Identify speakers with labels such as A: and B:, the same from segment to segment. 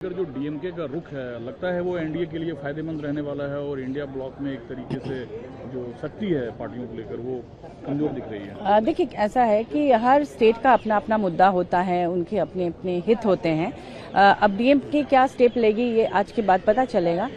A: अगर जो डीएमके का रुख है, लगता है वो एनडीए के लिए फायदेमंद रहने वाला है और इंडिया ब्लॉक में एक तरीके से जो शक्ति है पार्टियों को लेकर वो कमजोर दिख रही है।
B: देखिए, ऐसा है कि हर स्टेट का अपना अपना मुद्दा होता है, उनके अपने अपने हित होते हैं। अब डीएमके क्या स्टेप लेगी ये आज के बाद पता चलेगा।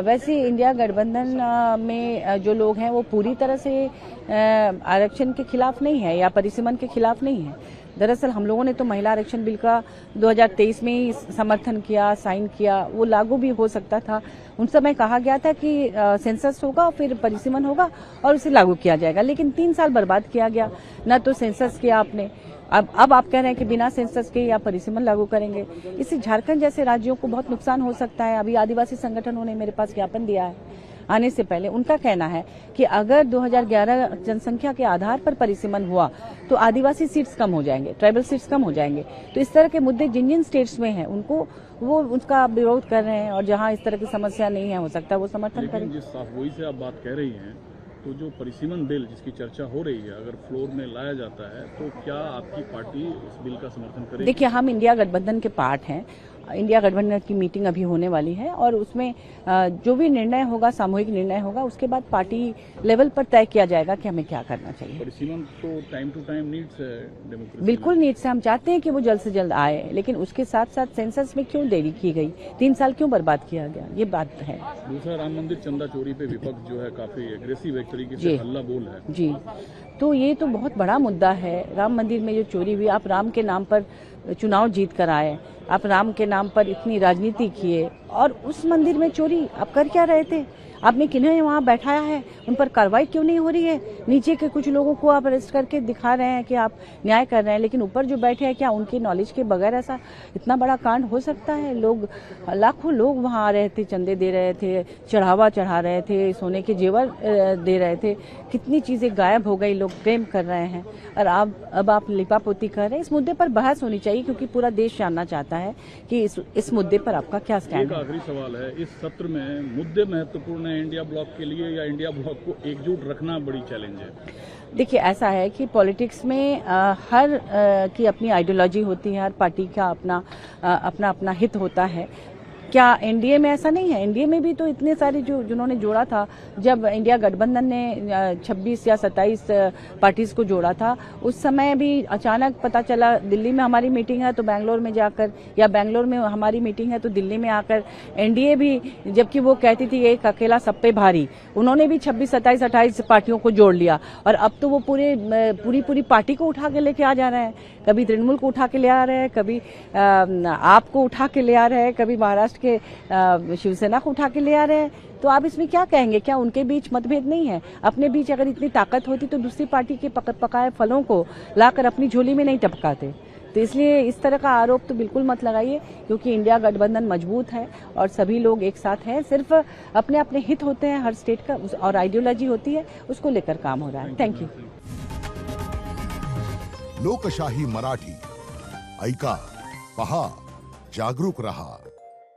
B: वैसे इंडिया गठबंधन में जो लोग हैं वो पूरी तरह से आरक्षण के खिलाफ नहीं है या परिसीमन के खिलाफ नहीं है। दरअसल हम लोगों ने तो महिला आरक्षण बिल का 2023 में ही समर्थन किया, साइन किया, वो लागू भी हो सकता था। उन समय कहा गया था कि सेंसस होगा, फिर परिसीमन होगा और उसे लागू किया जाएगा, लेकिन 3 साल बर्बाद किया गया। न तो सेंसस किया आपने, अब आप कह रहे हैं कि बिना सेंसस के या परिसीमन लागू करेंगे। इससे झारखंड जैसे राज्यों को बहुत नुकसान हो सकता है। अभी आदिवासी संगठनों ने मेरे पास ज्ञापन दिया है आने से पहले। उनका कहना है कि अगर 2011 जनसंख्या के आधार पर परिसीमन हुआ तो आदिवासी सीट्स कम हो जाएंगे, ट्राइबल सीट्स कम हो जाएंगे। तो इस तरह के मुद्दे जिन जिन स्टेट्स में हैं उनको वो उसका विरोध कर रहे हैं, और जहां इस तरह की समस्या नहीं है, हो सकता है वो समर्थन करें।
A: जिस साफगोई से आप बात कह रही हैं, तो जो परिसीमन बिल जिसकी चर्चा हो रही है, अगर फ्लोर में लाया जाता है तो क्या आपकी पार्टी इस बिल का समर्थन करेगी?
B: देखिए, हम इंडिया गठबंधन के पार्ट हैं। इंडिया गठबंधन की मीटिंग अभी होने वाली है और उसमें जो भी निर्णय होगा, सामूहिक निर्णय होगा, उसके बाद पार्टी लेवल पर तय किया जाएगा कि हमें क्या करना चाहिए।
A: परिसीमन तो टाइम टू टाइम नीड्स है डेमोक्रेसी।
B: बिल्कुल नीड्स है, हम चाहते हैं कि वो जल्द से जल्द आए, लेकिन उसके साथ साथ सेंसस में क्यों देरी की गई, 3 साल क्यों बर्बाद किया गया, ये बात है।
A: दूसरा, राम मंदिर चंदा चोरी पे विपक्ष जो है काफी एग्रेसिव एक तरीके से हल्ला बोल है
B: जी। तो ये तो बहुत बड़ा मुद्दा है। राम मंदिर में जो चोरी हुई, आप राम के नाम पर चुनाव जीत कर आए, आप राम के नाम पर इतनी राजनीति किए और उस मंदिर में चोरी आप कर क्या रहे थे? आपने किन्हें वहाँ बैठाया है? उन पर कार्रवाई क्यों नहीं हो रही है? नीचे के कुछ लोगों को आप अरेस्ट करके दिखा रहे हैं कि आप न्याय कर रहे हैं, लेकिन ऊपर जो बैठे हैं, क्या उनके नॉलेज के बगैर ऐसा इतना बड़ा कांड हो सकता है? लोग, लाखों लोग वहाँ आ रहे थे, चंदे दे रहे थे, चढ़ावा चढ़ा रहे थे, सोने के जेवर दे रहे थे, कितनी चीजें गायब हो गई, लोग प्रेम कर रहे हैं, और अब आप लिपापोती कर रहे हैं। इस मुद्दे पर बहस होनी चाहिए, क्योंकि पूरा देश जानना चाहता है कि इस मुद्दे पर आपका क्या स्टैंड है।
A: आखिरी सवाल है, इस सत्र में मुद्दे महत्वपूर्ण है इंडिया ब्लॉक के लिए, या इंडिया ब्लॉक को एकजुट रखना बड़ी चैलेंज है?
B: देखिए, ऐसा है कि पॉलिटिक्स में हर की अपनी आइडियोलॉजी होती है, हर पार्टी का अपना हित होता है। क्या एनडीए में ऐसा नहीं है? एनडीए में भी तो इतने सारे जिन्होंने जोड़ा था, जब इंडिया गठबंधन ने 26 या 27 पार्टीज को जोड़ा था, उस समय भी अचानक पता चला दिल्ली में हमारी मीटिंग है तो बैंगलोर में जाकर, या बैंगलोर में हमारी मीटिंग है तो दिल्ली में आकर एनडीए भी, जबकि वो कहती थी एक अकेला सब पे भारी, उन्होंने भी 26, 27, 28 पार्टियों को जोड़ लिया। और अब तो वो पूरी पार्टी को उठा के लेके आ जा रहे हैं। कभी तृणमूल को उठा के ले आ रहे हैं, कभी आप को उठा के ले आ रहे हैं, कभी महाराष्ट्र के शिवसेना को उठा के ले आ रहे हैं। तो आप इसमें क्या कहेंगे? क्या उनके बीच मतभेद नहीं है? अपने बीच अगर इतनी ताकत होती तो दूसरी पार्टी के पकाए फलों को लाकर अपनी झोली में नहीं टपकाते। तो इसलिए इस तरह का आरोप तो बिल्कुल मत लगाइए, क्योंकि इंडिया गठबंधन मजबूत है और सभी लोग एक साथ हैं। सिर्फ अपने अपने हित होते हैं हर स्टेट का, और आइडियोलॉजी होती है, उसको लेकर काम हो रहा है। Thank you.
C: लोकशाही मराठी ऐका, पहा, जागरूक रहा।